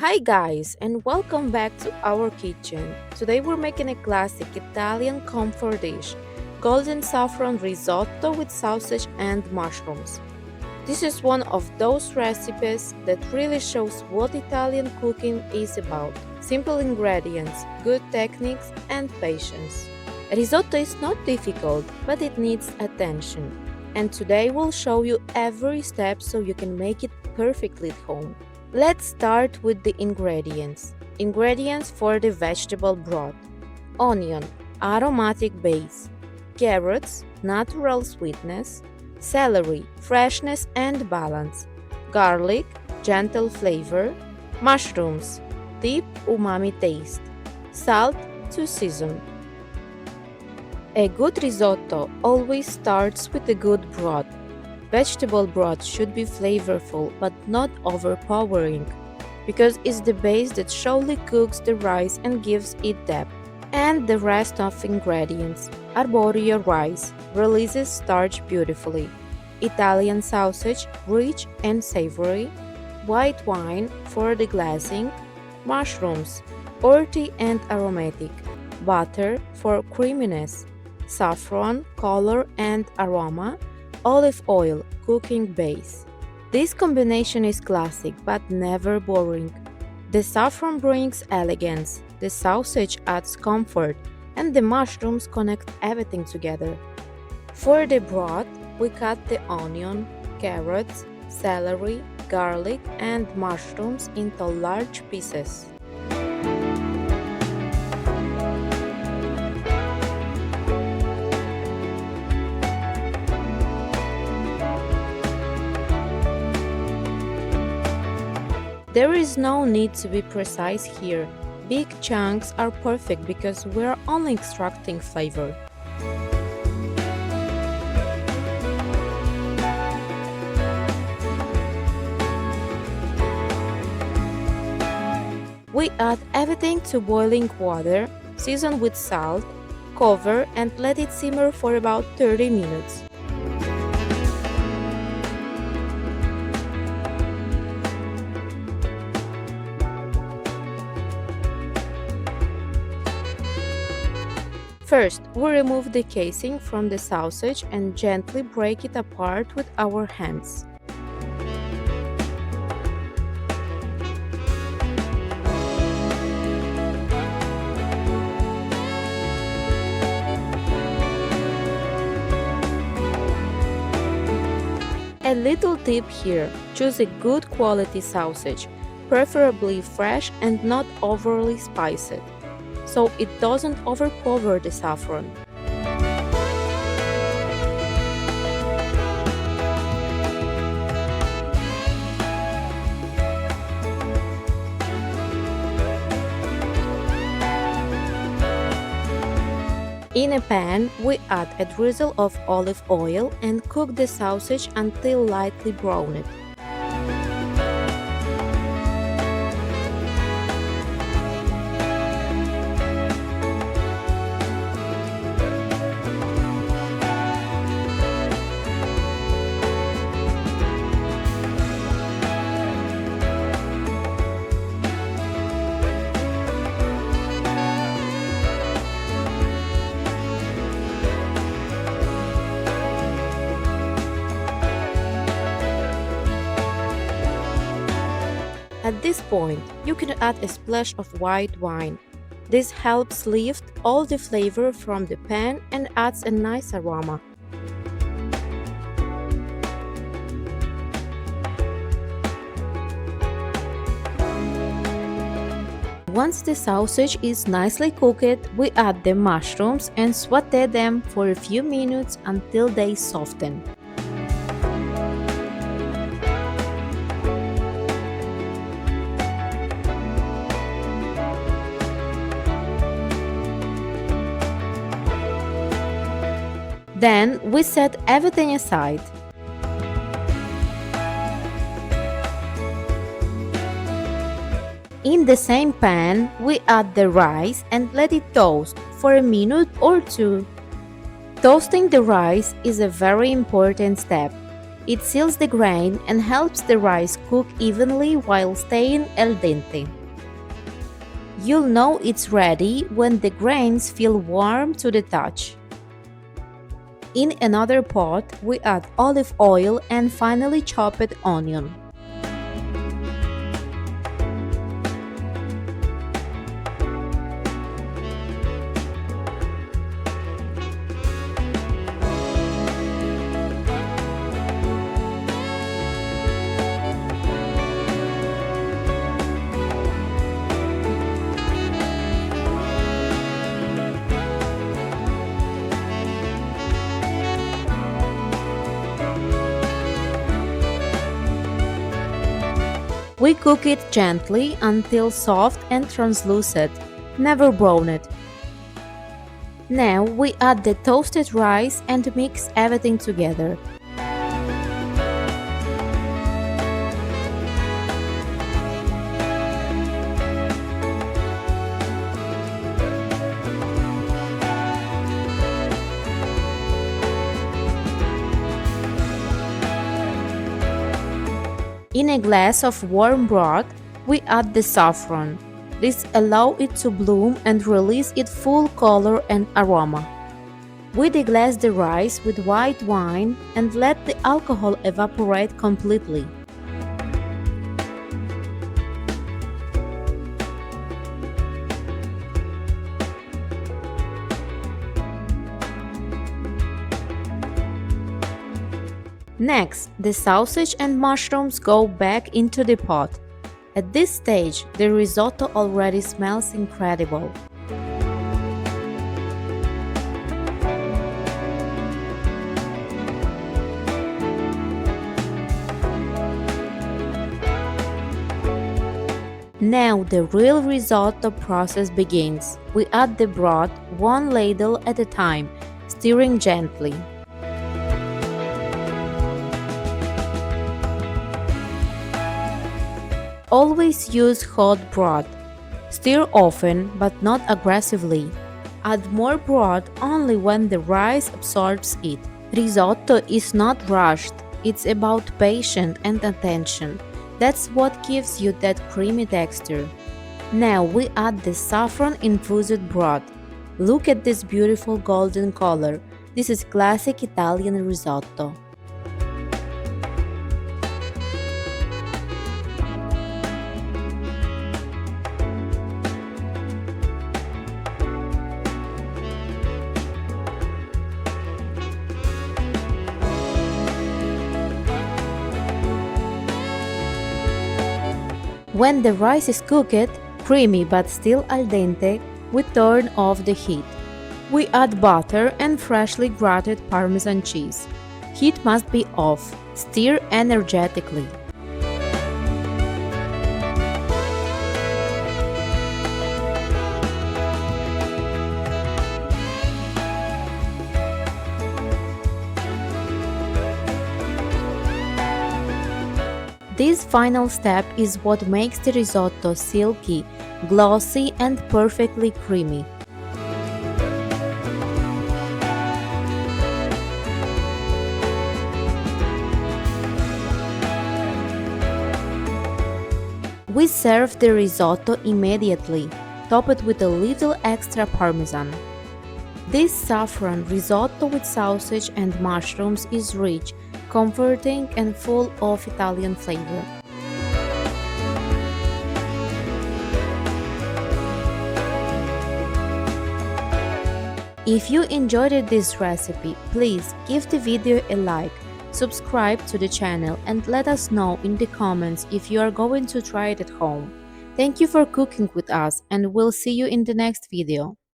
Hi guys, and welcome back to our kitchen. Today we're making a classic Italian comfort dish, Golden Saffron Risotto with sausage and mushrooms. This is one of those recipes that really shows what Italian cooking is about. Simple ingredients, good techniques, and patience. Risotto is not difficult, but it needs attention. And today we'll show you every step so you can make it perfectly at home. Let's start with the ingredients. Ingredients for the vegetable broth: onion, aromatic base; carrots, natural sweetness; celery, freshness and balance; garlic, gentle flavor; mushrooms, deep umami taste; salt to season. A good risotto always starts with a good broth. Vegetable broth should be flavorful but not overpowering, because it's the base that surely cooks the rice and gives it depth. And the rest of ingredients: Arborio rice releases starch beautifully; Italian sausage, rich and savory; white wine for the glazing; mushrooms, earthy and aromatic; butter for creaminess; saffron, color and aroma; olive oil, cooking base. This combination is classic but never boring. The saffron brings elegance, the sausage adds comfort, and the mushrooms connect everything together. For the broth, we cut the onion, carrots, celery, garlic, and mushrooms into large pieces. There is no need to be precise here. Big chunks are perfect because we're only extracting flavor. We add everything to boiling water, season with salt, cover and let it simmer for about 30 minutes. First, we remove the casing from the sausage and gently break it apart with our hands. A little tip here: choose a good quality sausage, preferably fresh and not overly spiced, so it doesn't overpower the saffron. In a pan, we add a drizzle of olive oil and cook the sausage until lightly browned. At this point, you can add a splash of white wine. This helps lift all the flavor from the pan and adds a nice aroma. Once the sausage is nicely cooked, we add the mushrooms and saute them for a few minutes until they soften. Then we set everything aside. In the same pan, we add the rice and let it toast for a minute or two. Toasting the rice is a very important step. It seals the grain and helps the rice cook evenly while staying al dente. You'll know it's ready when the grains feel warm to the touch. In another pot, we add olive oil and finely chopped onion. We cook it gently until soft and translucent, never brown it. Now we add the toasted rice and mix everything together. In a glass of warm broth, we add the saffron. This allows it to bloom and release its full color and aroma. We deglaze the rice with white wine and let the alcohol evaporate completely. Next, the sausage and mushrooms go back into the pot. At this stage, the risotto already smells incredible. Now the real risotto process begins. We add the broth one ladle at a time, stirring gently. Always use hot broth. Stir often but not aggressively. Add more broth only when the rice absorbs it. Risotto is not rushed. It's about patience and attention. That's what gives you that creamy texture. Now we add the saffron-infused broth. Look at this beautiful golden color. This is classic Italian risotto. When the rice is cooked, creamy but still al dente, we turn off the heat. We add butter and freshly grated Parmesan cheese. Heat must be off. Stir energetically. This final step is what makes the risotto silky, glossy and perfectly creamy. We serve the risotto immediately, topped with a little extra Parmesan. This saffron risotto with sausage and mushrooms is rich, comforting and full of Italian flavor. If you enjoyed this recipe, please give the video a like, subscribe to the channel and let us know in the comments if you are going to try it at home. Thank you for cooking with us and we'll see you in the next video.